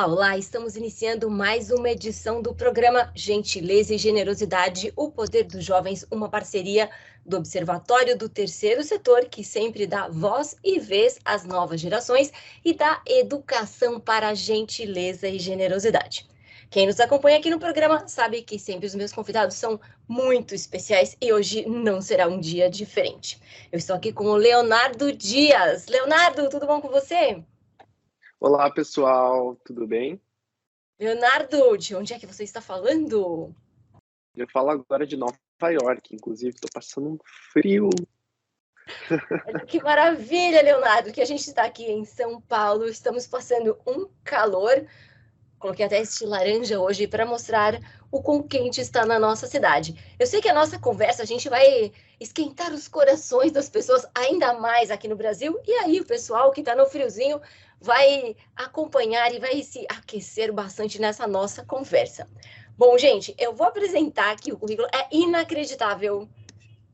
Olá, olá! Estamos iniciando mais uma edição do programa Gentileza e Generosidade, o Poder dos Jovens, uma parceria do Observatório do Terceiro Setor, que sempre dá voz e vez às novas gerações e dá educação para a gentileza e generosidade. Quem nos acompanha aqui no programa sabe que sempre os meus convidados são muito especiais e hoje não será um dia diferente. Eu estou aqui com o Leonardo Dias. Leonardo, tudo bom com você? Olá, pessoal, tudo bem? Leonardo, de onde é que você está falando? Eu falo agora de Nova York, inclusive estou passando um frio. Olha que maravilha, Leonardo, que a gente está aqui em São Paulo, estamos passando um calor. Coloquei até este laranja hoje para mostrar o quão quente está na nossa cidade. Eu sei que a nossa conversa, a gente vai esquentar os corações das pessoas ainda mais aqui no Brasil, e aí o pessoal que está no friozinho vai acompanhar e vai se aquecer bastante nessa nossa conversa. Bom, gente, eu vou apresentar aqui o currículo. É inacreditável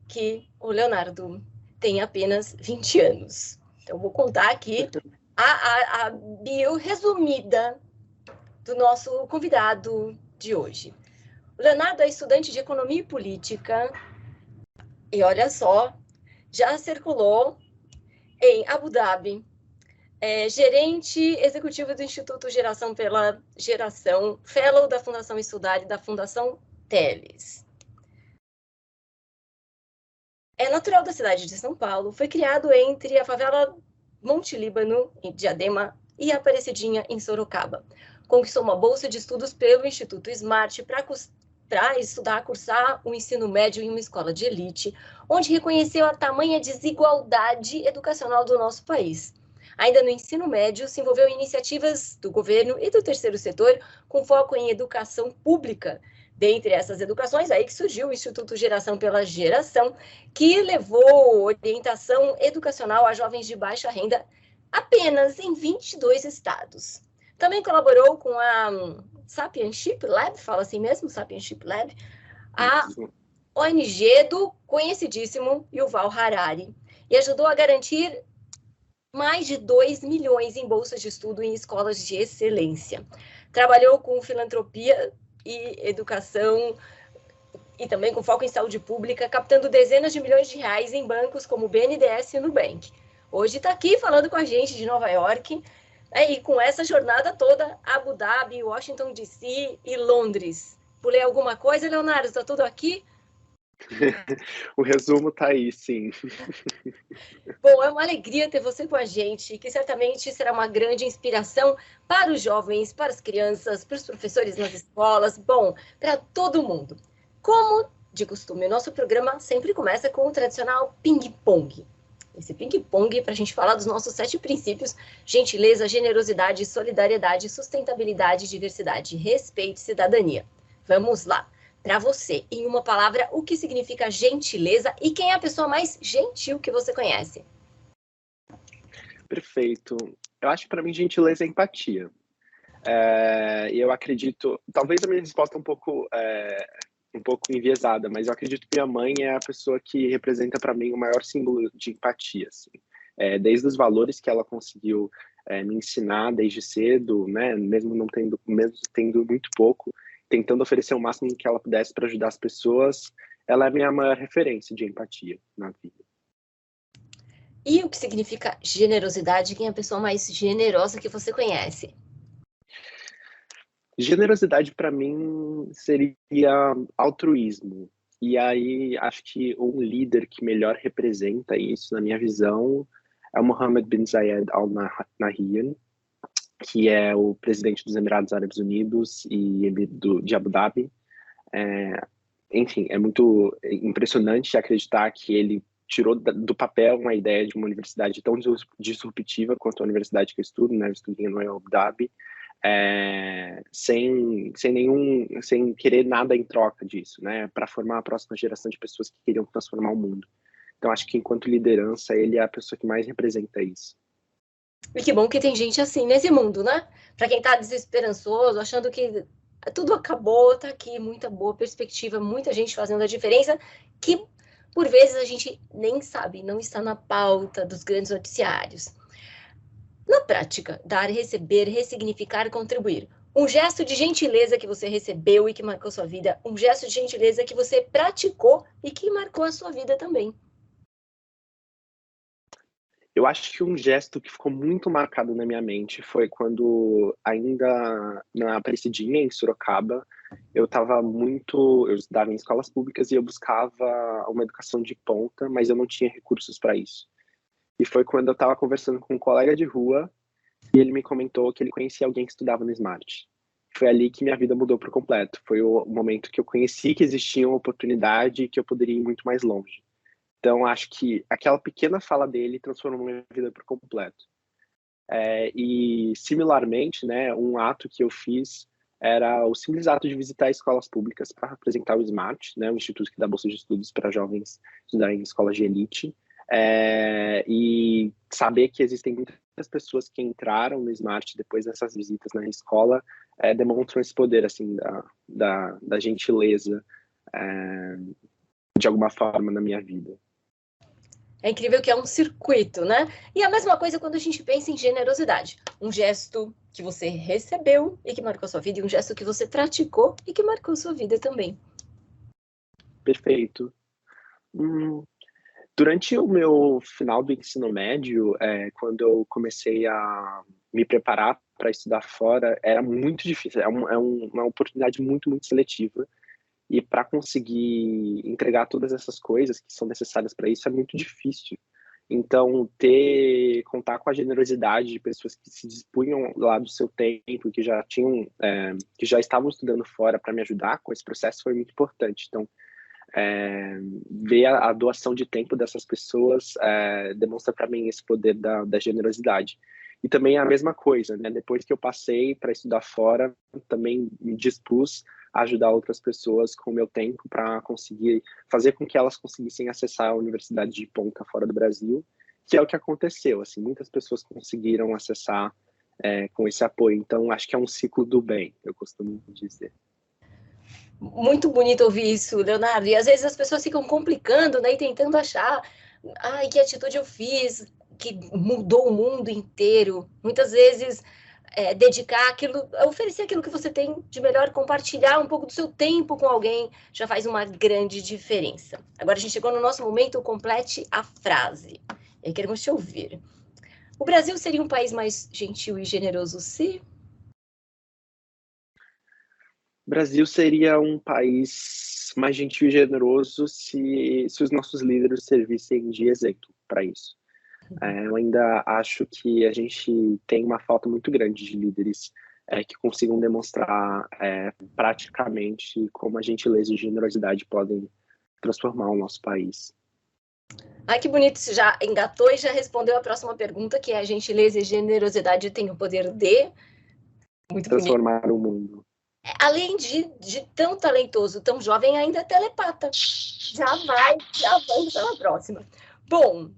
que o Leonardo tem apenas 20 anos. Então, vou contar aqui a bio resumida do nosso convidado de hoje. O Leonardo é estudante de Economia e Política e, olha só, já circulou em Abu Dhabi, gerente executivo do Instituto Geração pela Geração, fellow da Fundação Estudar e da Fundação Teles. É natural da cidade de São Paulo, foi criado entre a favela Monte Líbano, em Diadema, e a Aparecidinha, em Sorocaba. Conquistou uma bolsa de estudos pelo Instituto Smart para estudar, cursar o ensino médio em uma escola de elite, onde reconheceu a tamanha desigualdade educacional do nosso país. Ainda no ensino médio, se envolveu em iniciativas do governo e do terceiro setor com foco em educação pública. Dentre essas educações, aí que surgiu o Instituto Geração pela Geração, que levou orientação educacional a jovens de baixa renda apenas em 22 estados. Também colaborou com a Sapienship Lab, fala assim mesmo, Sapienship Lab, a ONG do conhecidíssimo Yuval Harari, e ajudou a garantir mais de 2 milhões em bolsas de estudo em escolas de excelência. Trabalhou com filantropia e educação e também com foco em saúde pública, captando dezenas de milhões de reais em bancos como o BNDES e o Nubank. Hoje está aqui falando com a gente de Nova York, e com essa jornada toda, Abu Dhabi, Washington DC e Londres. Pulei alguma coisa, Leonardo? Está tudo aqui? O resumo está aí, sim. Bom, é uma alegria ter você com a gente, que certamente será uma grande inspiração para os jovens, para as crianças, para os professores nas escolas, bom, para todo mundo. Como de costume, o nosso programa sempre começa com o tradicional ping-pong. Esse ping-pong para a gente falar dos nossos 7 princípios: gentileza, generosidade, solidariedade, sustentabilidade, diversidade, respeito e cidadania. Vamos lá. Para você, em uma palavra, o que significa gentileza e quem é a pessoa mais gentil que você conhece? Perfeito. Eu acho que para mim gentileza é empatia. E eu acredito, talvez a minha resposta é um pouco enviesada, mas eu acredito que minha mãe é a pessoa que representa para mim o maior símbolo de empatia, assim. Desde os valores que ela conseguiu me ensinar desde cedo, né, mesmo tendo muito pouco, tentando oferecer o máximo que ela pudesse para ajudar as pessoas, ela é a minha maior referência de empatia na vida. E o que significa generosidade? Quem é a pessoa mais generosa que você conhece? Generosidade para mim seria altruísmo. E aí acho que um líder que melhor representa isso, na minha visão, é o Mohammed bin Zayed Al Nahyan, que é o presidente dos Emirados Árabes Unidos e de Abu Dhabi. Enfim, é muito impressionante acreditar que ele tirou do papel uma ideia de uma universidade tão disruptiva quanto a universidade que eu estudo, né? Eu estudo em Abu Dhabi, sem querer nada em troca disso, né? Para formar a próxima geração de pessoas que queriam transformar o mundo. Então, acho que enquanto liderança, ele é a pessoa que mais representa isso. E que bom que tem gente assim nesse mundo, né? Para quem está desesperançoso, achando que tudo acabou, tá aqui muita boa perspectiva, muita gente fazendo a diferença, que por vezes a gente nem sabe, não está na pauta dos grandes noticiários. Na prática, dar, receber, ressignificar, contribuir. Um gesto de gentileza que você recebeu e que marcou sua vida, um gesto de gentileza que você praticou e que marcou a sua vida também. Eu acho que um gesto que ficou muito marcado na minha mente foi quando, ainda na Aparecidinha, em Sorocaba, eu estudava em escolas públicas e eu buscava uma educação de ponta, mas eu não tinha recursos para isso. E foi quando eu estava conversando com um colega de rua e ele me comentou que ele conhecia alguém que estudava no Smart. Foi ali que minha vida mudou por completo. Foi o momento que eu conheci que existia uma oportunidade e que eu poderia ir muito mais longe. Então, acho que aquela pequena fala dele transformou minha vida por completo. E, similarmente, né, um ato que eu fiz era o simples ato de visitar escolas públicas para apresentar o SMART, né, o instituto que dá bolsa de estudos para jovens estudarem em escolas de elite, e saber que existem muitas pessoas que entraram no SMART depois dessas visitas na escola demonstram esse poder assim da gentileza de alguma forma na minha vida. É incrível que é um circuito, né? E a mesma coisa quando a gente pensa em generosidade. Um gesto que você recebeu e que marcou a sua vida, e um gesto que você praticou e que marcou a sua vida também. Perfeito. Durante o meu final do ensino médio, quando eu comecei a me preparar para estudar fora, era muito difícil. Uma oportunidade muito, muito seletiva. E para conseguir entregar todas essas coisas que são necessárias para isso é muito difícil. Então, contar com a generosidade de pessoas que se dispunham lá do seu tempo, que já estavam estudando fora para me ajudar com esse processo foi muito importante. Então, ver a doação de tempo dessas pessoas demonstra para mim esse poder da generosidade. E também a mesma coisa, né? Depois que eu passei para estudar fora, também me dispus a ajudar outras pessoas com o meu tempo para conseguir fazer com que elas conseguissem acessar a universidade de ponta fora do Brasil, que é o que aconteceu. Assim, muitas pessoas conseguiram acessar com esse apoio. Então, acho que é um ciclo do bem, eu costumo dizer. Muito bonito ouvir isso, Leonardo. E às vezes as pessoas ficam complicando, né? E tentando achar, ai, que atitude eu fiz que mudou o mundo inteiro. Muitas vezes dedicar aquilo, oferecer aquilo que você tem de melhor, compartilhar um pouco do seu tempo com alguém, já faz uma grande diferença. Agora a gente chegou no nosso momento, complete a frase. E aí queremos te ouvir. O Brasil seria um país mais gentil e generoso se... O Brasil seria um país mais gentil e generoso se os nossos líderes servissem de exemplo para isso. Eu ainda acho que a gente tem uma falta muito grande de líderes que consigam demonstrar praticamente como a gentileza e generosidade podem transformar o nosso país. Ai, que bonito, você já engatou e já respondeu a próxima pergunta, que é a gentileza e generosidade tem o poder de... Muito bonito. Transformar o mundo. Além de tão talentoso, tão jovem, ainda é telepata. Já vamos para a próxima. Bom,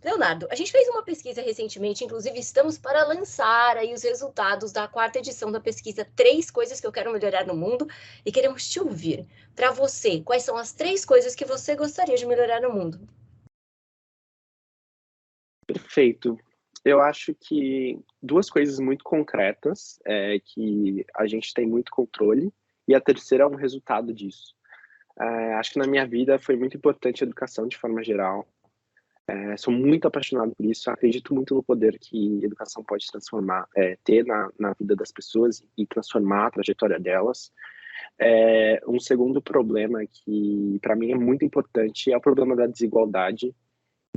Leonardo, a gente fez uma pesquisa recentemente, inclusive estamos para lançar aí os resultados da 4ª edição da pesquisa 3 coisas que eu quero melhorar no mundo e queremos te ouvir. Para você, quais são as 3 coisas que você gostaria de melhorar no mundo? Perfeito. Eu acho que 2 coisas muito concretas que a gente tem muito controle e a terceira é um resultado disso. Acho que na minha vida foi muito importante a educação de forma geral. Sou muito apaixonado por isso, acredito muito no poder que a educação pode ter na vida das pessoas e transformar a trajetória delas. Um segundo problema que para mim é muito importante é o problema da desigualdade.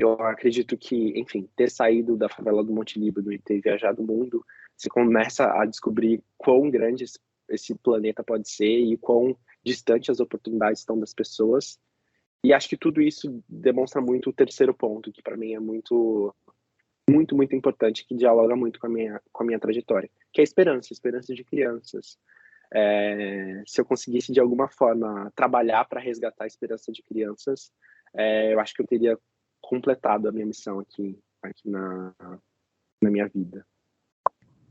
Eu acredito que, enfim, ter saído da favela do Monte Líbano e ter viajado o mundo, você começa a descobrir quão grande esse planeta pode ser e quão distante as oportunidades estão das pessoas. E acho que tudo isso demonstra muito o terceiro ponto, que para mim é muito, muito, muito importante, que dialoga muito com a minha trajetória, que é a esperança de crianças. Se eu conseguisse, de alguma forma, trabalhar para resgatar a esperança de crianças, eu acho que eu teria completado a minha missão aqui na minha vida.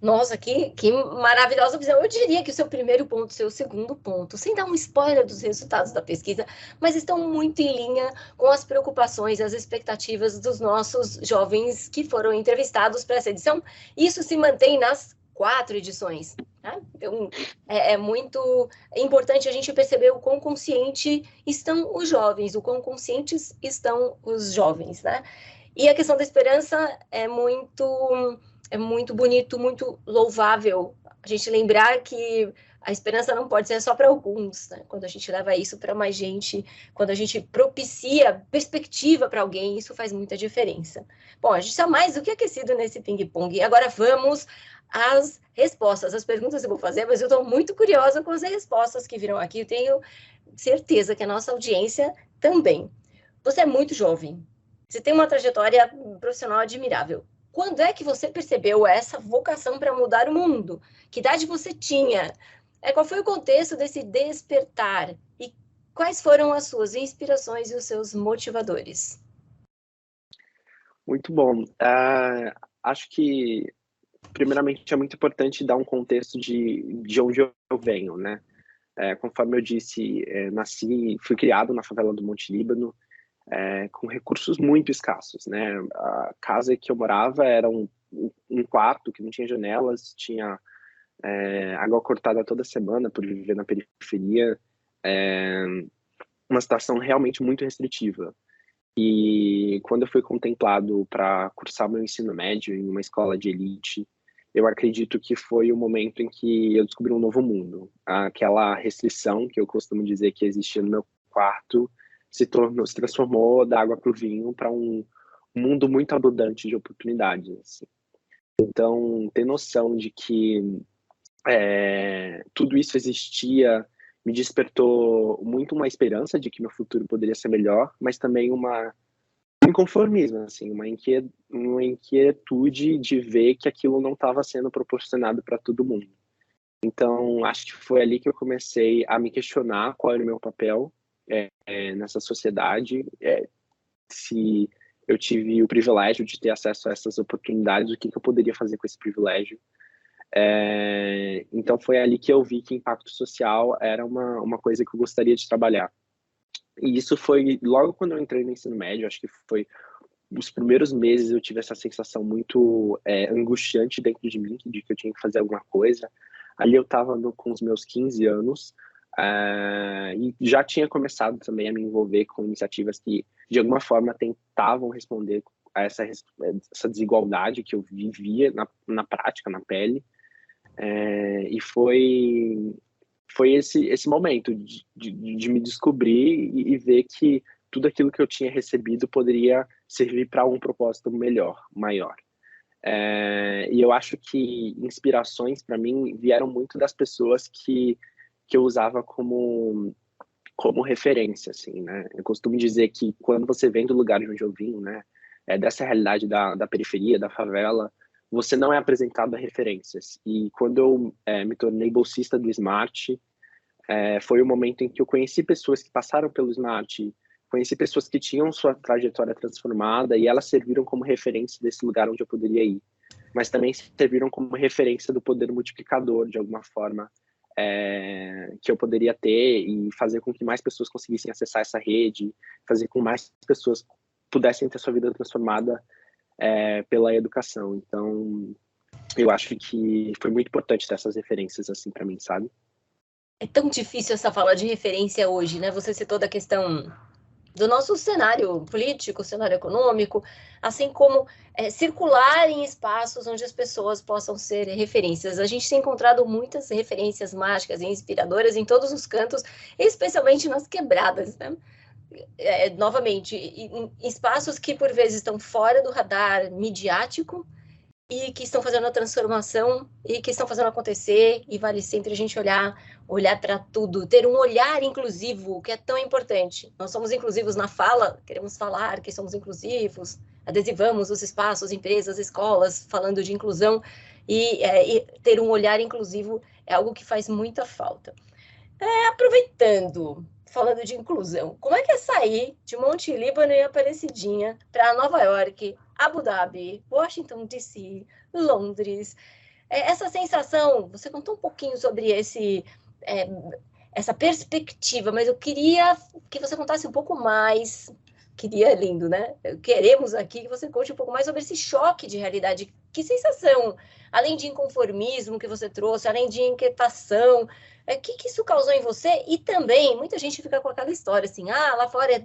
Nossa, que maravilhosa visão. Eu diria que o seu primeiro ponto, o seu segundo ponto, sem dar um spoiler dos resultados da pesquisa, mas estão muito em linha com as preocupações, as expectativas dos nossos jovens que foram entrevistados para essa edição. Isso se mantém nas 4 edições. Tá? Então, é muito importante a gente perceber o quão consciente estão os jovens, o quão conscientes estão os jovens, né? E a questão da esperança é muito bonito, muito louvável a gente lembrar que a esperança não pode ser só para alguns, né? Quando a gente leva isso para mais gente, quando a gente propicia perspectiva para alguém, isso faz muita diferença. Bom, a gente está mais do que aquecido nesse ping-pong. Agora vamos às respostas. As perguntas eu vou fazer, mas eu estou muito curiosa com as respostas que viram aqui. Eu tenho certeza que a nossa audiência também. Você é muito jovem. Você tem uma trajetória profissional admirável. Quando é que você percebeu essa vocação para mudar o mundo? Que idade você tinha? Qual foi o contexto desse despertar? E quais foram as suas inspirações e os seus motivadores? Muito bom. Acho que, primeiramente, é muito importante dar um contexto de onde eu venho, né? Conforme eu disse, fui criado na favela do Monte Líbano, com recursos muito escassos, né? A casa que eu morava era um quarto que não tinha janelas, tinha água cortada toda semana por viver na periferia, uma situação realmente muito restritiva. E quando eu fui contemplado para cursar meu ensino médio em uma escola de elite, eu acredito que foi o momento em que eu descobri um novo mundo. Aquela restrição que eu costumo dizer que existia no meu quarto se transformou da água para o vinho para um mundo muito abundante de oportunidades. Assim. Então, ter noção de que tudo isso existia me despertou muito uma esperança de que meu futuro poderia ser melhor, mas também um inconformismo, assim, uma inquietude de ver que aquilo não estava sendo proporcionado para todo mundo. Então, acho que foi ali que eu comecei a me questionar qual era o meu papel nessa sociedade, se eu tive o privilégio de ter acesso a essas oportunidades, o que eu poderia fazer com esse privilégio. Então foi ali que eu vi que impacto social era uma coisa que eu gostaria de trabalhar. E isso foi logo quando eu entrei no ensino médio, acho que foi os primeiros meses eu tive essa sensação muito angustiante dentro de mim, de que eu tinha que fazer alguma coisa. Ali eu estava com os meus 15 anos e já tinha começado também a me envolver com iniciativas que, de alguma forma, tentavam responder a essa desigualdade que eu vivia na prática, na pele. E foi esse momento de me descobrir e ver que tudo aquilo que eu tinha recebido poderia servir para um propósito melhor, maior. E eu acho que inspirações para mim vieram muito das pessoas que eu usava como referência, assim, né? Eu costumo dizer que quando você vem do lugar de onde eu vim, né, dessa realidade da periferia, da favela, você não é apresentado a referências. E quando eu me tornei bolsista do Smart, foi o momento em que eu conheci pessoas que passaram pelo Smart, conheci pessoas que tinham sua trajetória transformada e elas serviram como referência desse lugar onde eu poderia ir. Mas também serviram como referência do poder multiplicador, de alguma forma, que eu poderia ter e fazer com que mais pessoas conseguissem acessar essa rede, fazer com que mais pessoas pudessem ter sua vida transformada pela educação. Então, eu acho que foi muito importante ter essas referências assim para mim, sabe? É tão difícil essa fala de referência hoje, né? Você citou da questão do nosso cenário político, cenário econômico, assim como circular em espaços onde as pessoas possam ser referências. A gente tem encontrado muitas referências mágicas e inspiradoras em todos os cantos, especialmente nas quebradas, né? Novamente, em espaços que por vezes estão fora do radar midiático e que estão fazendo a transformação e que estão fazendo acontecer, e vale sempre a gente olhar para tudo, ter um olhar inclusivo, que é tão importante. Nós somos inclusivos na fala, queremos falar que somos inclusivos, adesivamos os espaços, empresas, escolas, falando de inclusão, e ter um olhar inclusivo é algo que faz muita falta. Aproveitando, falando de inclusão, como é que é sair de Monte Líbano e Aparecidinha para Nova York, Abu Dhabi, Washington DC, Londres? Essa sensação, você contou um pouquinho sobre essa perspectiva, mas eu queria que você contasse um pouco mais. Queria, lindo, né? Queremos aqui que você conte um pouco mais sobre esse choque de realidade. Que sensação, além de inconformismo que você trouxe, além de inquietação, que isso causou em você? E também, muita gente fica com aquela história assim, lá fora é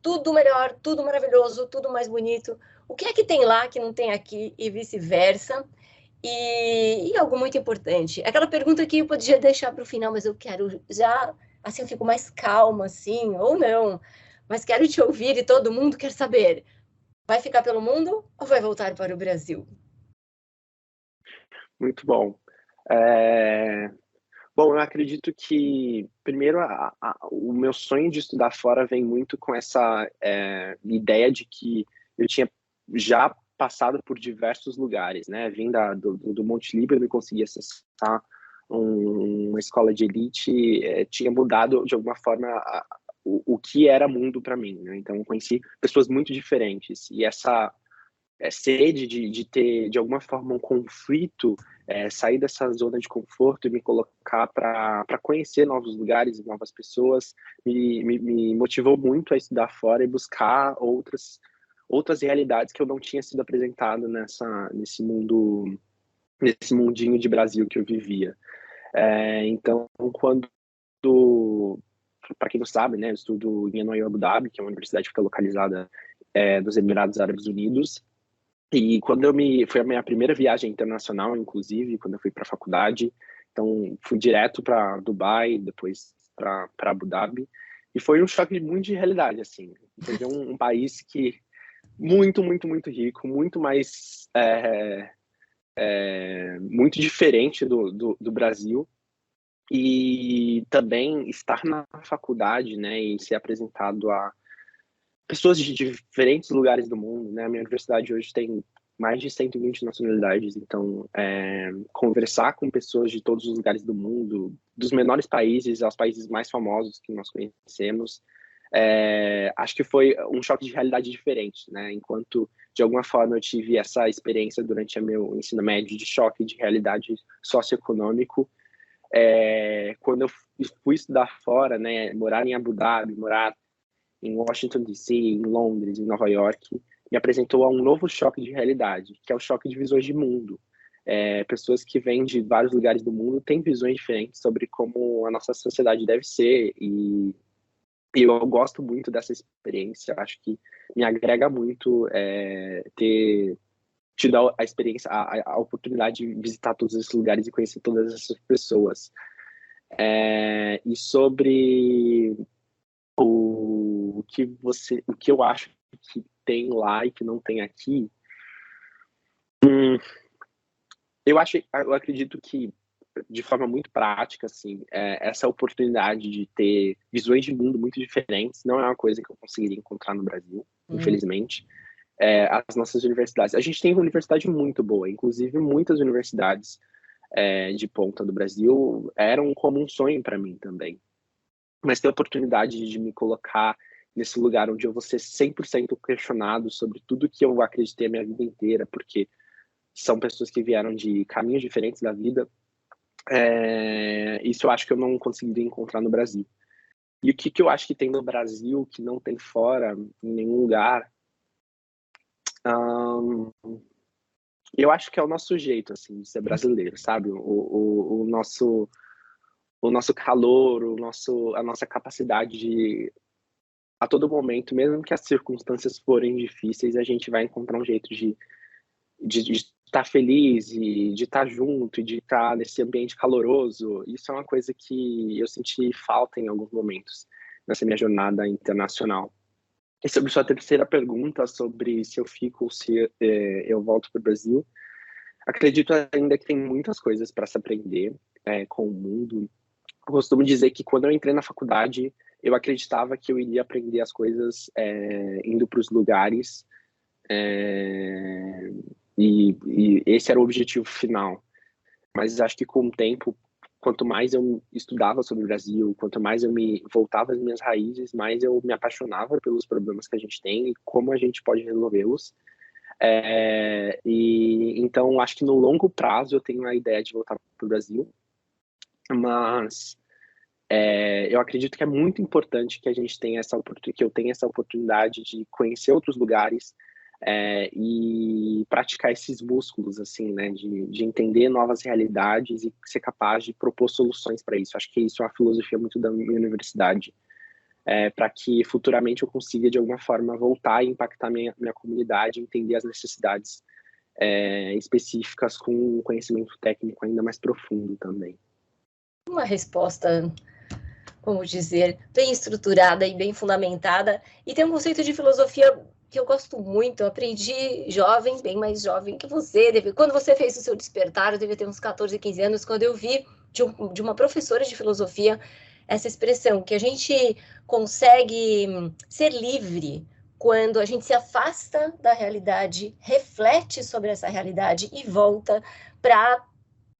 tudo melhor, tudo maravilhoso, tudo mais bonito. O que é que tem lá que não tem aqui e vice-versa? E algo muito importante, aquela pergunta que eu podia deixar para o final, mas eu quero já, assim, eu fico mais calma, assim, ou não, mas quero te ouvir e todo mundo quer saber, vai ficar pelo mundo ou vai voltar para o Brasil? Muito bom. Bom, eu acredito que, primeiro, o meu sonho de estudar fora vem muito com essa ideia de que eu tinha já passado por diversos lugares, né? Vim do Monte Líbano e consegui acessar uma escola de elite, tinha mudado, de alguma forma, o que era mundo para mim, né? Então, eu conheci pessoas muito diferentes. E essa sede de ter, de alguma forma, um conflito, sair dessa zona de conforto e me colocar para conhecer novos lugares e novas pessoas, me motivou muito a estudar fora e buscar outras realidades que eu não tinha sido apresentado nesse mundinho de Brasil que eu vivia. Então, para quem não sabe, né, eu estudo em Enoio, Abu Dhabi, que é uma universidade que fica localizada nos Emirados Árabes Unidos. E foi a minha primeira viagem internacional, inclusive, quando eu fui para a faculdade. Então, fui direto para Dubai, depois para Abu Dhabi. E foi um choque muito de realidade, assim. Foi ver um país que muito, muito, muito rico, muito mais muito diferente do Brasil. E também estar na faculdade, né, e ser apresentado a pessoas de diferentes lugares do mundo, né? A minha universidade hoje tem mais de 120 nacionalidades, então conversar com pessoas de todos os lugares do mundo, dos menores países aos países mais famosos que nós conhecemos, acho que foi um choque de realidade diferente, né? Enquanto, de alguma forma, eu tive essa experiência durante o meu ensino médio de choque de realidade socioeconômico, quando eu fui estudar fora, né? Morar em Abu Dhabi, morar em Washington, D.C., em Londres, em Nova York, me apresentou a um novo choque de realidade, que é o choque de visões de mundo. Pessoas que vêm de vários lugares do mundo têm visões diferentes sobre como a nossa sociedade deve ser, e eu gosto muito dessa experiência. Acho que me agrega muito ter tido a experiência, a oportunidade de visitar todos esses lugares e conhecer todas essas pessoas. E sobre o que eu acho que tem lá e que não tem aqui, eu acredito que, de forma muito prática, assim, essa oportunidade de ter visões de mundo muito diferentes não é uma coisa que eu conseguiria encontrar no Brasil, infelizmente. As nossas universidades, a gente tem uma universidade muito boa, inclusive muitas universidades de ponta do Brasil eram como um sonho para mim também. Mas ter a oportunidade de me colocar nesse lugar onde eu vou ser 100% questionado sobre tudo que eu acreditei a minha vida inteira, porque são pessoas que vieram de caminhos diferentes da vida, isso eu acho que eu não conseguiria encontrar no Brasil. E o que eu acho que tem no Brasil que não tem fora, em nenhum lugar, eu acho que é o nosso jeito, assim, de ser brasileiro, sabe? O nosso calor, a nossa capacidade de, a todo momento, mesmo que as circunstâncias forem difíceis, a gente vai encontrar um jeito de estar feliz e de estar junto e de estar nesse ambiente caloroso. Isso é uma coisa que eu senti falta em alguns momentos nessa minha jornada internacional. E sobre sua terceira pergunta, sobre se eu fico ou se eu volto para o Brasil, acredito ainda que tem muitas coisas para se aprender com o mundo. Eu costumo dizer que quando eu entrei na faculdade, eu acreditava que eu iria aprender as coisas indo para os lugares, e esse era o objetivo final. Mas acho que com o tempo, quanto mais eu estudava sobre o Brasil, quanto mais eu me voltava às minhas raízes, mais eu me apaixonava pelos problemas que a gente tem e como a gente pode resolvê-los. E então acho que no longo prazo eu tenho a ideia de voltar para o Brasil, mas eu acredito que é muito importante que a gente tenha que eu tenha essa oportunidade de conhecer outros lugares e praticar esses músculos, assim, né, de entender novas realidades e ser capaz de propor soluções para isso. Acho que isso é uma filosofia muito da minha universidade, para que futuramente eu consiga, de alguma forma, voltar e impactar minha comunidade, entender as necessidades específicas com um conhecimento técnico ainda mais profundo também. Uma resposta, como dizer, bem estruturada e bem fundamentada, e tem um conceito de filosofia que eu gosto muito, eu aprendi jovem, bem mais jovem que você, quando você fez o seu despertar, eu devia ter uns 14, 15 anos, quando eu vi de uma professora de filosofia essa expressão, que a gente consegue ser livre quando a gente se afasta da realidade, reflete sobre essa realidade e volta para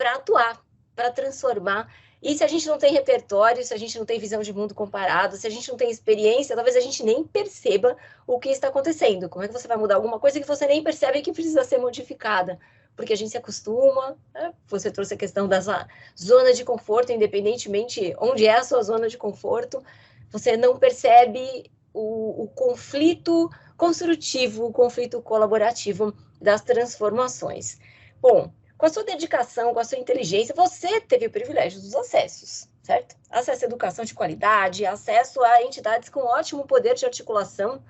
atuar, para transformar. E se a gente não tem repertório, se a gente não tem visão de mundo comparado, se a gente não tem experiência, talvez a gente nem perceba o que está acontecendo. Como é que você vai mudar alguma coisa que você nem percebe que precisa ser modificada? Porque a gente se acostuma, né? Você trouxe a questão da zona de conforto, independentemente onde é a sua zona de conforto, você não percebe o conflito construtivo, o conflito colaborativo das transformações. Bom, com a sua dedicação, com a sua inteligência, você teve o privilégio dos acessos, certo? Acesso à educação de qualidade, acesso a entidades com ótimo poder de articulação,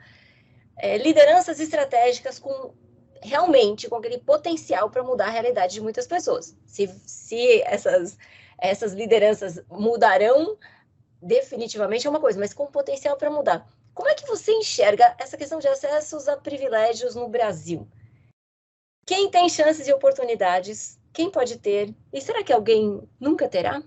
lideranças estratégicas realmente com aquele potencial para mudar a realidade de muitas pessoas. Se essas lideranças mudarão, definitivamente é uma coisa, mas com potencial para mudar. Como é que você enxerga essa questão de acessos a privilégios no Brasil? Quem tem chances e oportunidades? Quem pode ter? E será que alguém nunca terá?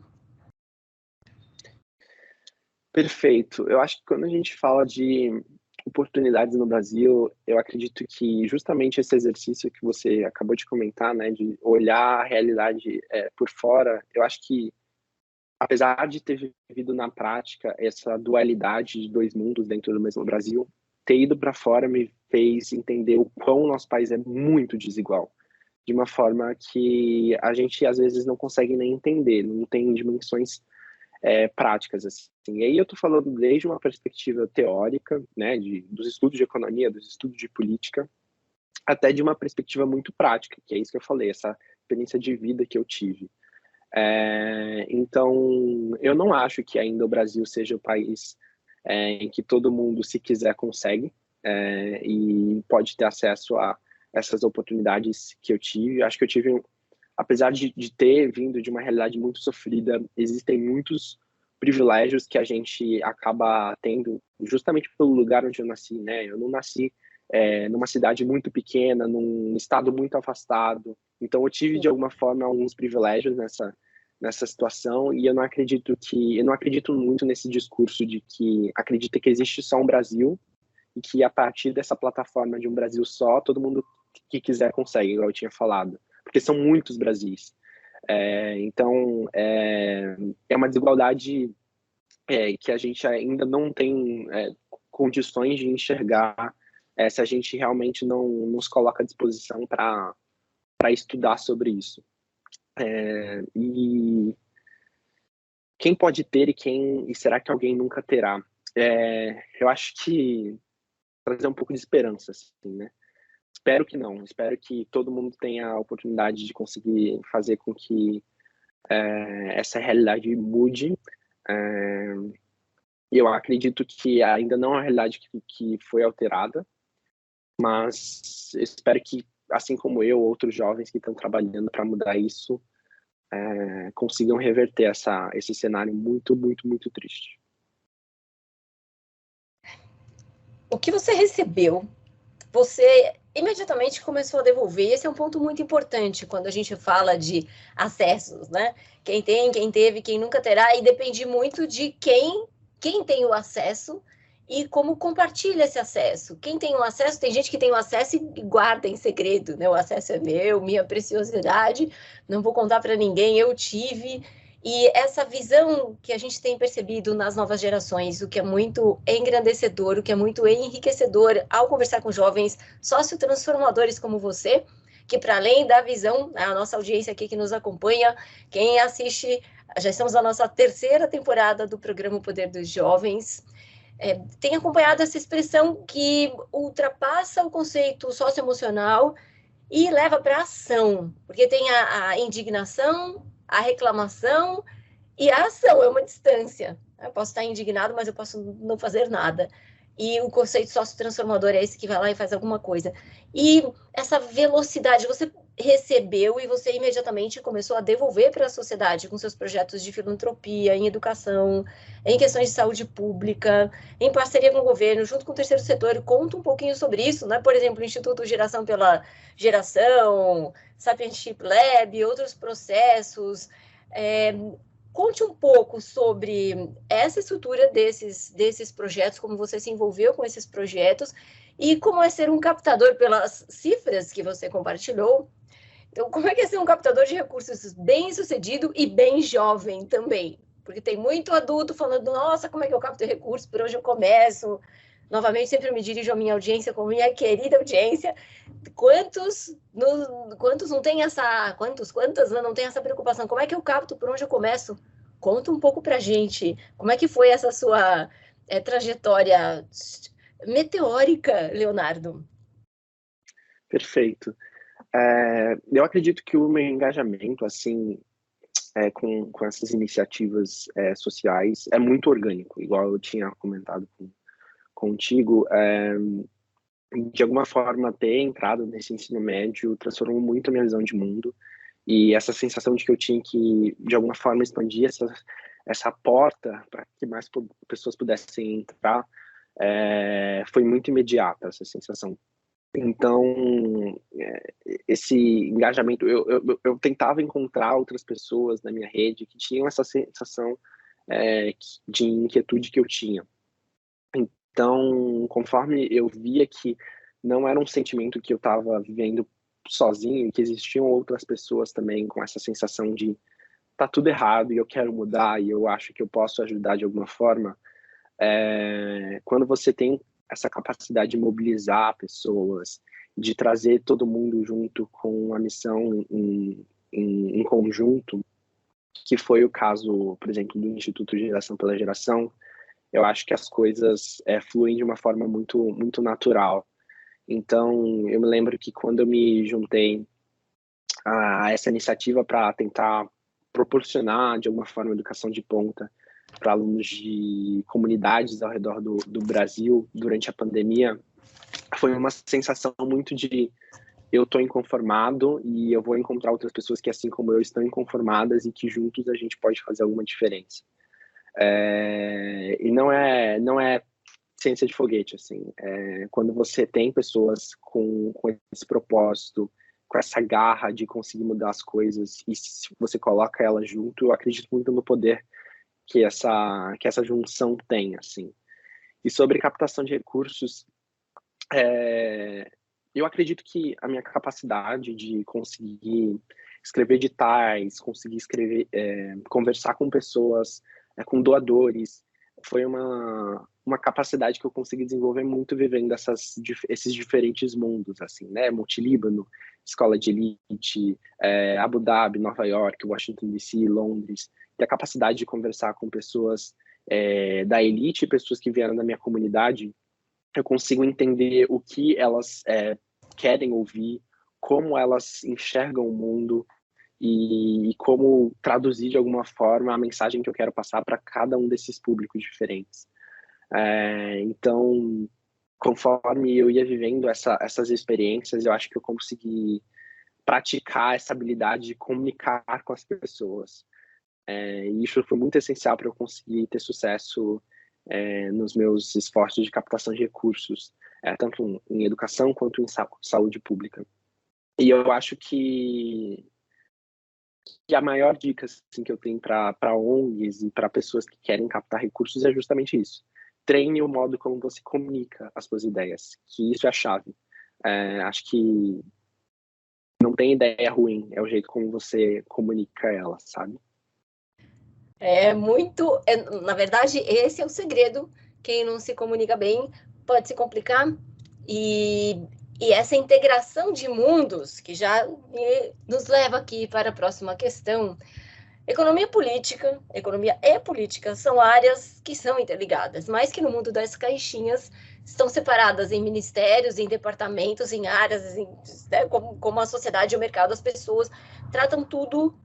Perfeito. Eu acho que quando a gente fala de oportunidades no Brasil, eu acredito que justamente esse exercício que você acabou de comentar, né, de olhar a realidade por fora, eu acho que, apesar de ter vivido na prática essa dualidade de dois mundos dentro do mesmo Brasil, ter ido para fora me fez entender o quão o nosso país é muito desigual, de uma forma que a gente às vezes não consegue nem entender, não tem dimensões práticas, assim. E aí eu estou falando desde uma perspectiva teórica, né, dos estudos de economia, dos estudos de política, até de uma perspectiva muito prática, que é isso que eu falei, essa experiência de vida que eu tive. Então, eu não acho que ainda o Brasil seja o país em que todo mundo, se quiser, consegue e pode ter acesso a essas oportunidades que eu tive. Acho que eu tive, apesar de ter vindo de uma realidade muito sofrida, existem muitos privilégios que a gente acaba tendo justamente pelo lugar onde eu nasci, né? Eu não nasci numa cidade muito pequena, num estado muito afastado, então eu tive de alguma forma alguns privilégios nessa situação, e eu não acredito muito nesse discurso de que acredita que existe só um Brasil e que a partir dessa plataforma de um Brasil só, todo mundo que quiser consegue, igual eu tinha falado, porque são muitos Brasis. Então, é uma desigualdade que a gente ainda não tem condições de enxergar se a gente realmente não nos coloca à disposição para estudar sobre isso. E quem pode ter e será que alguém nunca terá? Eu acho que trazer um pouco de esperança, assim, né? Espero que não. Espero que todo mundo tenha a oportunidade de conseguir fazer com que essa realidade mude. E eu acredito que ainda não é uma realidade que foi alterada, mas espero que, assim como eu, outros jovens que estão trabalhando para mudar isso, consigam reverter esse cenário muito, muito, muito triste. O que você recebeu, você imediatamente começou a devolver. Esse é um ponto muito importante quando a gente fala de acessos, né? Quem tem, quem teve, quem nunca terá, e depende muito de quem tem o acesso e como compartilha esse acesso. Quem tem o acesso, tem gente que tem o acesso e guarda em segredo, né? O acesso é meu, minha preciosidade, não vou contar para ninguém, eu tive. E essa visão que a gente tem percebido nas novas gerações, o que é muito engrandecedor, o que é muito enriquecedor ao conversar com jovens sociotransformadores como você, que para além da visão, a nossa audiência aqui que nos acompanha, quem assiste, já estamos na nossa terceira temporada do programa O Poder dos Jovens, tem acompanhado essa expressão que ultrapassa o conceito socioemocional e leva para a ação, porque tem a indignação, a reclamação e a ação, é uma distância. Eu posso estar indignado, mas eu posso não fazer nada. E o conceito sócio-transformador é esse que vai lá e faz alguma coisa. E essa velocidade, você recebeu e você imediatamente começou a devolver para a sociedade com seus projetos de filantropia, em educação, em questões de saúde pública, em parceria com o governo, junto com o terceiro setor. Conta um pouquinho sobre isso, né? Por exemplo, o Instituto Geração pela Geração, Sapientship Lab, outros processos. Conte um pouco sobre essa estrutura desses projetos, como você se envolveu com esses projetos e como é ser um captador pelas cifras que você compartilhou. Então, como é que é ser um captador de recursos bem-sucedido e bem jovem também? Porque tem muito adulto falando, nossa, como é que eu capto recursos, por onde eu começo? Novamente, sempre me dirijo à minha audiência, como minha querida audiência. Quantos não tem essa... Quantas não tem essa preocupação? Como é que eu capto, por onde eu começo? Conta um pouco pra gente. Como é que foi essa sua trajetória meteórica, Leonardo? Perfeito. Eu acredito que o meu engajamento, assim, com essas iniciativas sociais é muito orgânico, igual eu tinha comentado contigo. De alguma forma, ter entrado nesse ensino médio transformou muito a minha visão de mundo, e essa sensação de que eu tinha que, de alguma forma, expandir essa porta para que mais pessoas pudessem entrar, foi muito imediata, essa sensação. Então, esse engajamento, eu tentava encontrar outras pessoas na minha rede que tinham essa sensação de inquietude que eu tinha. Então, conforme eu via que não era um sentimento que eu estava vivendo sozinho, que existiam outras pessoas também com essa sensação de tá tudo errado e eu quero mudar e eu acho que eu posso ajudar de alguma forma, quando você tem essa capacidade de mobilizar pessoas, de trazer todo mundo junto com a missão em conjunto, que foi o caso, por exemplo, do Instituto Geração pela Geração, eu acho que as coisas fluem de uma forma muito, muito natural. Então, eu me lembro que quando eu me juntei a essa iniciativa para tentar proporcionar, de alguma forma, educação de ponta para alunos de comunidades ao redor do Brasil durante a pandemia, foi uma sensação muito de eu estou inconformado e eu vou encontrar outras pessoas que, assim como eu, estão inconformadas e que juntos a gente pode fazer alguma diferença. E não é ciência de foguete, assim. Quando você tem pessoas com esse propósito, com essa garra de conseguir mudar as coisas, e se você coloca elas junto, eu acredito muito no poder que essa junção tem, assim. E sobre captação de recursos, eu acredito que a minha capacidade de conseguir escrever editais, conseguir conversar com pessoas, com doadores, foi uma capacidade que eu consegui desenvolver muito vivendo esses diferentes mundos, assim, né? Multilíbano, escola de elite, Abu Dhabi, Nova York, Washington DC, Londres, e a capacidade de conversar com pessoas da elite, pessoas que vieram da minha comunidade, eu consigo entender o que elas querem ouvir, como elas enxergam o mundo e como traduzir de alguma forma a mensagem que eu quero passar para cada um desses públicos diferentes. Então, conforme eu ia vivendo essas experiências, eu acho que eu consegui praticar essa habilidade de comunicar com as pessoas. E isso foi muito essencial para eu conseguir ter sucesso nos meus esforços de captação de recursos, tanto em educação quanto em saúde pública. E eu acho que a maior dica assim, que eu tenho para ONGs e para pessoas que querem captar recursos é justamente isso. Treine o modo como você comunica as suas ideias, que isso é a chave. Acho que não tem ideia ruim, é o jeito como você comunica ela, sabe? Na verdade, esse é o segredo. Quem não se comunica bem pode se complicar. E, e essa integração de mundos, que já nos leva aqui para a próxima questão. Economia e política são áreas que são interligadas, mas que no mundo das caixinhas estão separadas em ministérios, em departamentos, em áreas, né, como a sociedade e o mercado, as pessoas tratam tudo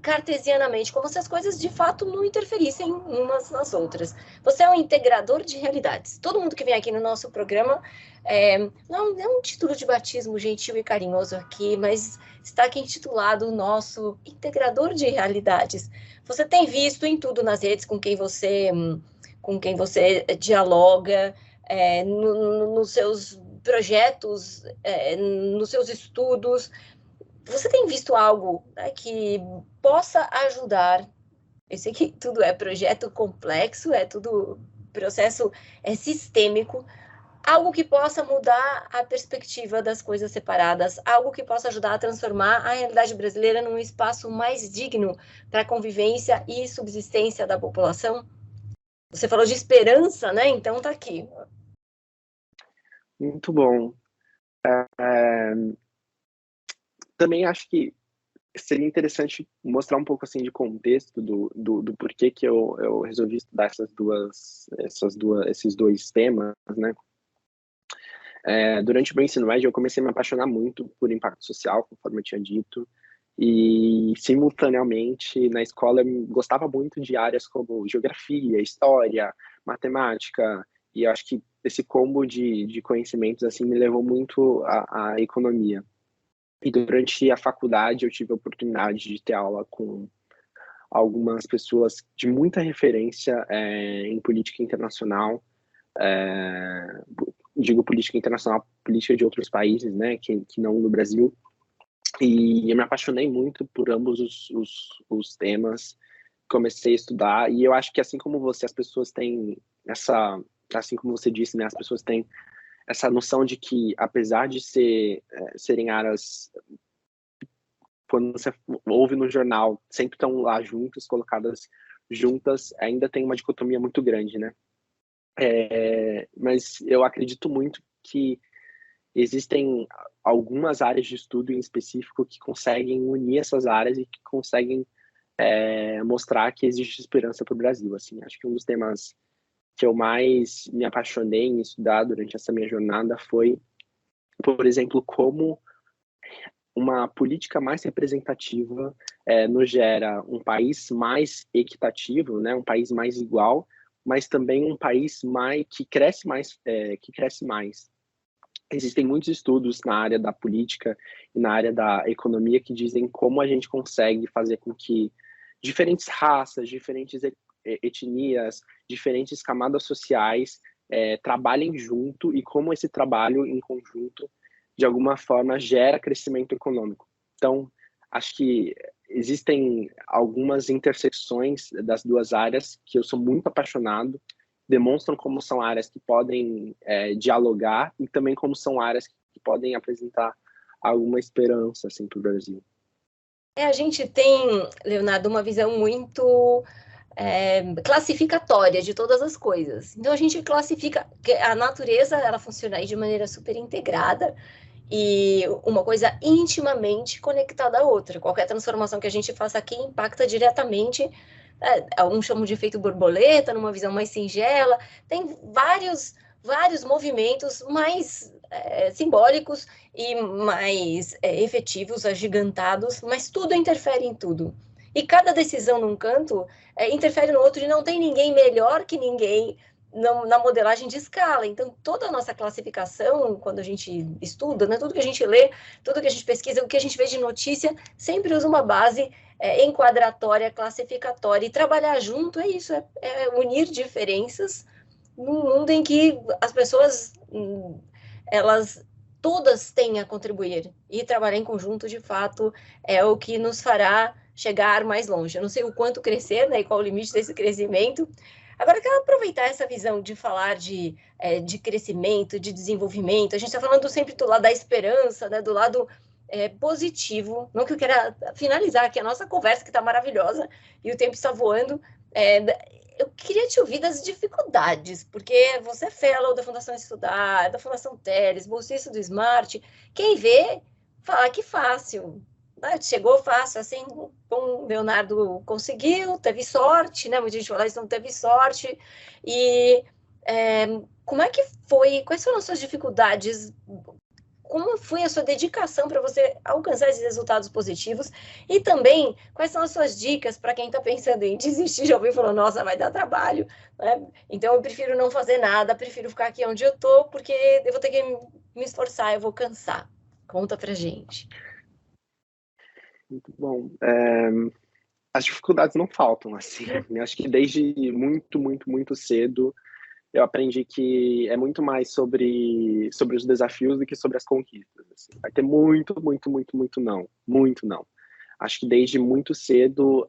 cartesianamente, como se as coisas de fato não interferissem umas nas outras. Você é um integrador de realidades. Todo mundo que vem aqui no nosso programa não é um título de batismo gentil e carinhoso aqui, mas está aqui intitulado o nosso integrador de realidades. Você tem visto em tudo nas redes com quem você dialoga, nos seus projetos, nos seus estudos. Você tem visto algo, né, que possa ajudar? Eu sei que tudo é projeto complexo, é tudo processo sistêmico, algo que possa mudar a perspectiva das coisas separadas, algo que possa ajudar a transformar a realidade brasileira num espaço mais digno para a convivência e subsistência da população? Você falou de esperança, né? Então tá aqui. Muito bom. Também acho que seria interessante mostrar um pouco assim de contexto do porquê que eu resolvi estudar esses dois temas, né? Durante o meu ensino médio, eu comecei a me apaixonar muito por impacto social, conforme eu tinha dito, e simultaneamente na escola eu gostava muito de áreas como geografia, história, matemática, e eu acho que esse combo de conhecimentos assim me levou muito à economia. E durante a faculdade eu tive a oportunidade de ter aula com algumas pessoas de muita referência em política internacional, digo política internacional, política de outros países, né, que não no Brasil, e eu me apaixonei muito por ambos os temas, comecei a estudar, e eu acho que assim como você, as pessoas têm assim como você disse, né, as pessoas têm essa noção de que, apesar de serem áreas, quando você ouve no jornal, sempre estão lá juntas, colocadas juntas, ainda tem uma dicotomia muito grande, né? Mas eu acredito muito que existem algumas áreas de estudo em específico que conseguem unir essas áreas e que conseguem mostrar que existe esperança para o Brasil. Assim, acho que um dos temas que eu mais me apaixonei em estudar durante essa minha jornada foi, por exemplo, como uma política mais representativa nos gera um país mais equitativo, né, um país mais igual, mas também um país que cresce mais. Existem muitos estudos na área da política e na área da economia que dizem como a gente consegue fazer com que diferentes raças, diferentes etnias, diferentes camadas sociais trabalhem junto e como esse trabalho em conjunto, de alguma forma, gera crescimento econômico. Então, acho que existem algumas intersecções das duas áreas que eu sou muito apaixonado, demonstram como são áreas que podem dialogar e também como são áreas que podem apresentar alguma esperança assim, para o Brasil. A gente tem, Leonardo, uma visão muito classificatória de todas as coisas. Então, a gente classifica, a natureza, ela funciona aí de maneira super integrada e uma coisa intimamente conectada à outra. Qualquer transformação que a gente faça aqui impacta diretamente, alguns chamam de efeito borboleta, numa visão mais singela, tem vários movimentos mais simbólicos e mais efetivos, agigantados, mas tudo interfere em tudo. E cada decisão num canto interfere no outro e não tem ninguém melhor que ninguém na modelagem de escala. Então, toda a nossa classificação, quando a gente estuda, né, tudo que a gente lê, tudo que a gente pesquisa, o que a gente vê de notícia, sempre usa uma base enquadratória, classificatória. E trabalhar junto é isso, é unir diferenças num mundo em que as pessoas, elas todas têm a contribuir. E trabalhar em conjunto, de fato, é o que nos fará chegar mais longe. Eu não sei o quanto crescer, né, e qual o limite desse crescimento. Agora, eu quero aproveitar essa visão de falar de crescimento, de desenvolvimento. A gente está falando sempre do lado da esperança, né, do lado positivo. Não que eu queira finalizar aqui a nossa conversa, que está maravilhosa, e o tempo está voando. Eu queria te ouvir das dificuldades, porque você é fellow da Fundação Estudar, da Fundação Teles, bolsista do Smart. Quem vê, fala que fácil. Chegou fácil, assim, bom, Leonardo conseguiu, teve sorte, né? Muita gente fala isso, não teve sorte. E como é que foi? Quais foram as suas dificuldades? Como foi a sua dedicação para você alcançar esses resultados positivos? E também, quais são as suas dicas para quem está pensando em desistir? Já ouviu e falou, nossa, vai dar trabalho, né? Então eu prefiro não fazer nada, prefiro ficar aqui onde eu estou, porque eu vou ter que me esforçar, eu vou cansar. Conta pra gente. Muito bom. As dificuldades não faltam, assim. Eu acho que desde muito, muito, muito cedo eu aprendi que é muito mais sobre os desafios do que sobre as conquistas. Assim. Vai ter muito, muito, muito, muito não. Muito não. Acho que desde muito cedo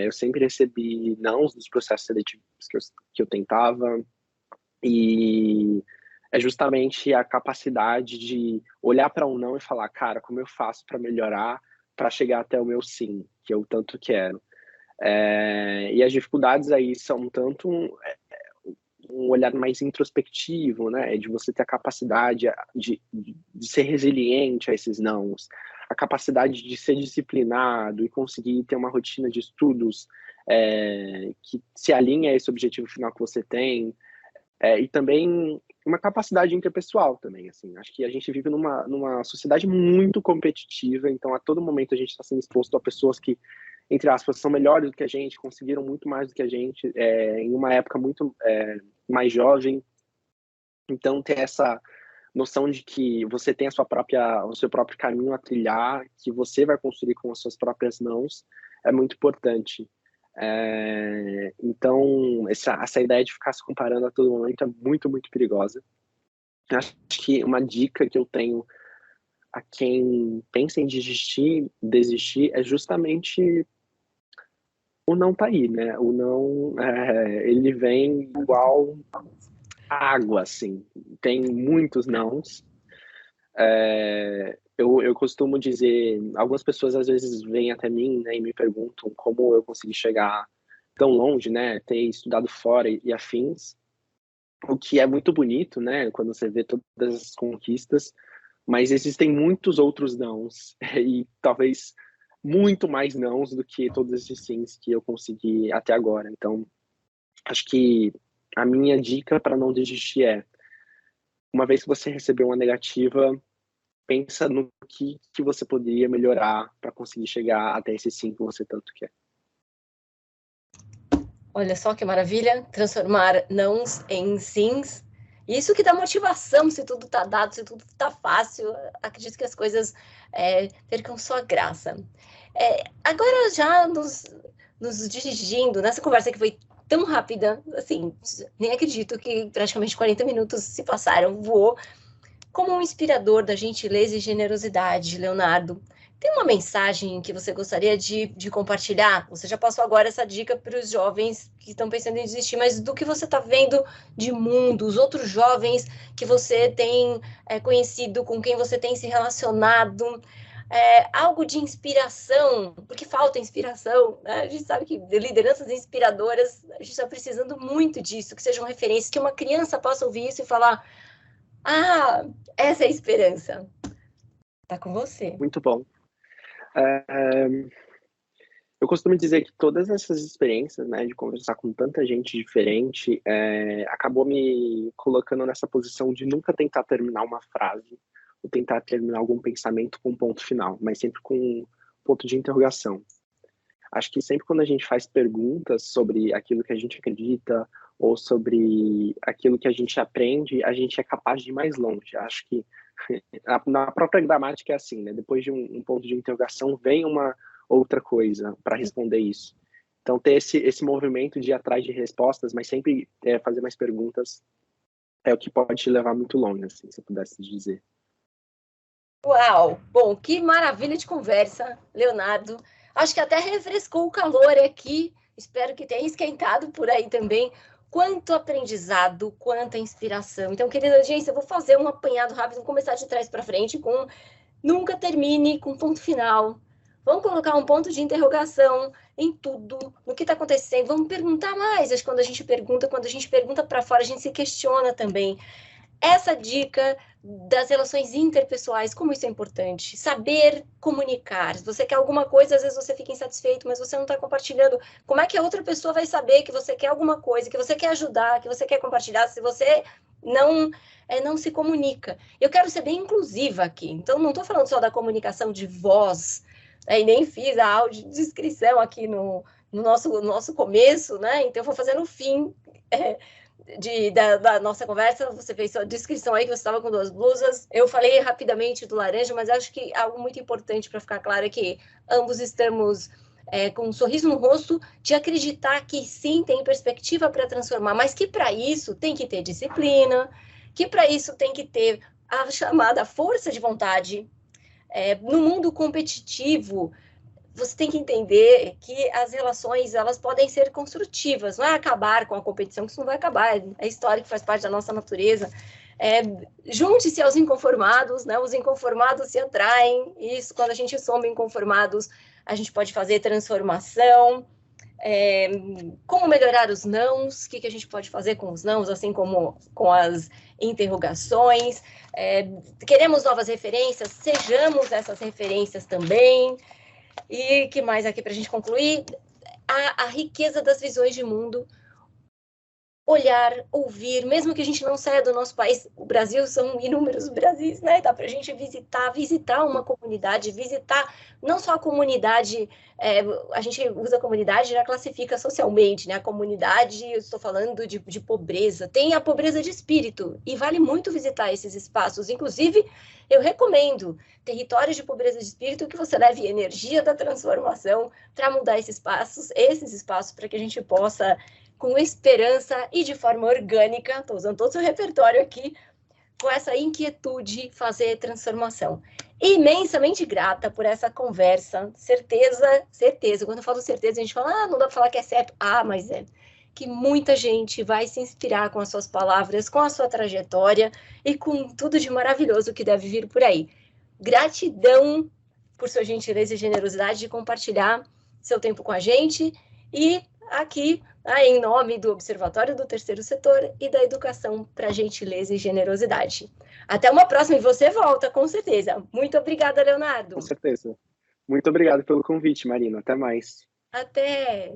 eu sempre recebi nãos dos processos seletivos que eu tentava, e é justamente a capacidade de olhar para um não e falar, cara, como eu faço para melhorar, para chegar até o meu sim, que eu tanto quero. E as dificuldades aí são tanto um olhar mais introspectivo, né? De você ter a capacidade de ser resiliente a esses nãos, a capacidade de ser disciplinado e conseguir ter uma rotina de estudos que se alinha a esse objetivo final que você tem, e também uma capacidade interpessoal também, assim. Acho que a gente vive numa sociedade muito competitiva, então a todo momento a gente está sendo exposto a pessoas que, entre aspas, são melhores do que a gente, conseguiram muito mais do que a gente, em uma época muito mais jovem. Então, ter essa noção de que você tem o seu próprio caminho a trilhar, que você vai construir com as suas próprias mãos, é muito importante. Então, essa ideia de ficar se comparando a todo momento é muito, muito perigosa. Acho que uma dica que eu tenho a quem pensa em desistir é justamente o não tá aí, né? O não, ele vem igual água, assim. Tem muitos nãos. Eu costumo dizer, algumas pessoas às vezes vêm até mim, né, e me perguntam como eu consegui chegar tão longe, né, ter estudado fora e afins, o que é muito bonito, né, quando você vê todas as conquistas, mas existem muitos outros nãos, e talvez muito mais nãos do que todos esses sims que eu consegui até agora. Então, acho que a minha dica para não desistir uma vez que você recebeu uma negativa, pensa no que você poderia melhorar para conseguir chegar até esse sim que você tanto quer. Olha só que maravilha, transformar nãos em sims. Isso que dá motivação, se tudo está dado, se tudo está fácil, acredito que as coisas percam sua graça. Agora já nos dirigindo, nessa conversa que foi tão rápida, assim, nem acredito que praticamente 40 minutos se passaram, voou. Como um inspirador da gentileza e generosidade, Leonardo, tem uma mensagem que você gostaria de compartilhar? Você já passou agora essa dica para os jovens que estão pensando em desistir, mas do que você está vendo de mundo, os outros jovens que você tem conhecido, com quem você tem se relacionado, algo de inspiração, porque falta inspiração, né? A gente sabe que lideranças inspiradoras, a gente está precisando muito disso, que sejam referências, que uma criança possa ouvir isso e falar, essa é a esperança. Tá com você. Muito bom. Eu costumo dizer que todas essas experiências, né, de conversar com tanta gente diferente, acabou me colocando nessa posição de nunca tentar terminar uma frase ou tentar terminar algum pensamento com um ponto final, mas sempre com um ponto de interrogação. Acho que sempre quando a gente faz perguntas sobre aquilo que a gente acredita ou sobre aquilo que a gente aprende, a gente é capaz de ir mais longe. Acho que na própria gramática é assim, né? Depois de um ponto de interrogação, vem uma outra coisa para responder isso. Então, ter esse movimento de ir atrás de respostas, mas sempre fazer mais perguntas, é o que pode te levar muito longe, assim, se eu pudesse dizer. Uau! Bom, que maravilha de conversa, Leonardo. Acho que até refrescou o calor aqui. Espero que tenha esquentado por aí também. Quanto aprendizado, quanta inspiração. Então, querida audiência, eu vou fazer um apanhado rápido, vou começar de trás para frente com nunca termine com ponto final. Vamos colocar um ponto de interrogação em tudo, no que está acontecendo. Vamos perguntar mais. Acho que quando a gente pergunta para fora, a gente se questiona também. Essa dica das relações interpessoais, como isso é importante. Saber comunicar. Se você quer alguma coisa, às vezes você fica insatisfeito, mas você não está compartilhando. Como é que a outra pessoa vai saber que você quer alguma coisa, que você quer ajudar, que você quer compartilhar, se você não se comunica? Eu quero ser bem inclusiva aqui. Então, não estou falando só da comunicação de voz, e nem fiz a audiodescrição aqui no nosso começo, né? Então, eu vou fazer no fim da nossa conversa. Você fez sua descrição aí, que você estava com 2 blusas. Eu falei rapidamente do laranja, mas acho que algo muito importante para ficar claro é que ambos estamos com um sorriso no rosto de acreditar que sim, tem perspectiva para transformar, mas que para isso tem que ter disciplina, que para isso tem que ter a chamada força de vontade. No mundo competitivo, você tem que entender que as relações, elas podem ser construtivas, não é acabar com a competição, que isso não vai acabar, é história que faz parte da nossa natureza. Junte-se aos inconformados, né? Os inconformados se atraem, e isso, quando a gente soma inconformados, a gente pode fazer transformação. Como melhorar os nãos, o que a gente pode fazer com os nãos, assim como com as interrogações. Queremos novas referências, sejamos essas referências também. E que mais aqui para a gente concluir? A riqueza das visões de mundo. Olhar, ouvir, mesmo que a gente não saia do nosso país, o Brasil são inúmeros Brasis, né? Dá para a gente visitar uma comunidade, visitar não só a comunidade, a gente usa a comunidade, já classifica socialmente, né? A comunidade, eu estou falando de pobreza, tem a pobreza de espírito, e vale muito visitar esses espaços. Inclusive, eu recomendo territórios de pobreza de espírito que você leve energia da transformação para mudar esses espaços para que a gente possa, com esperança e de forma orgânica, estou usando todo o seu repertório aqui, com essa inquietude, fazer transformação. Imensamente grata por essa conversa, certeza, quando eu falo certeza, a gente fala, não dá para falar que é certo, mas que muita gente vai se inspirar com as suas palavras, com a sua trajetória e com tudo de maravilhoso que deve vir por aí. Gratidão por sua gentileza e generosidade de compartilhar seu tempo com a gente, e aqui, em nome do Observatório do Terceiro Setor e da Educação para Gentileza e Generosidade. Até uma próxima, e você volta, com certeza. Muito obrigada, Leonardo. Com certeza. Muito obrigado pelo convite, Marina. Até mais. Até!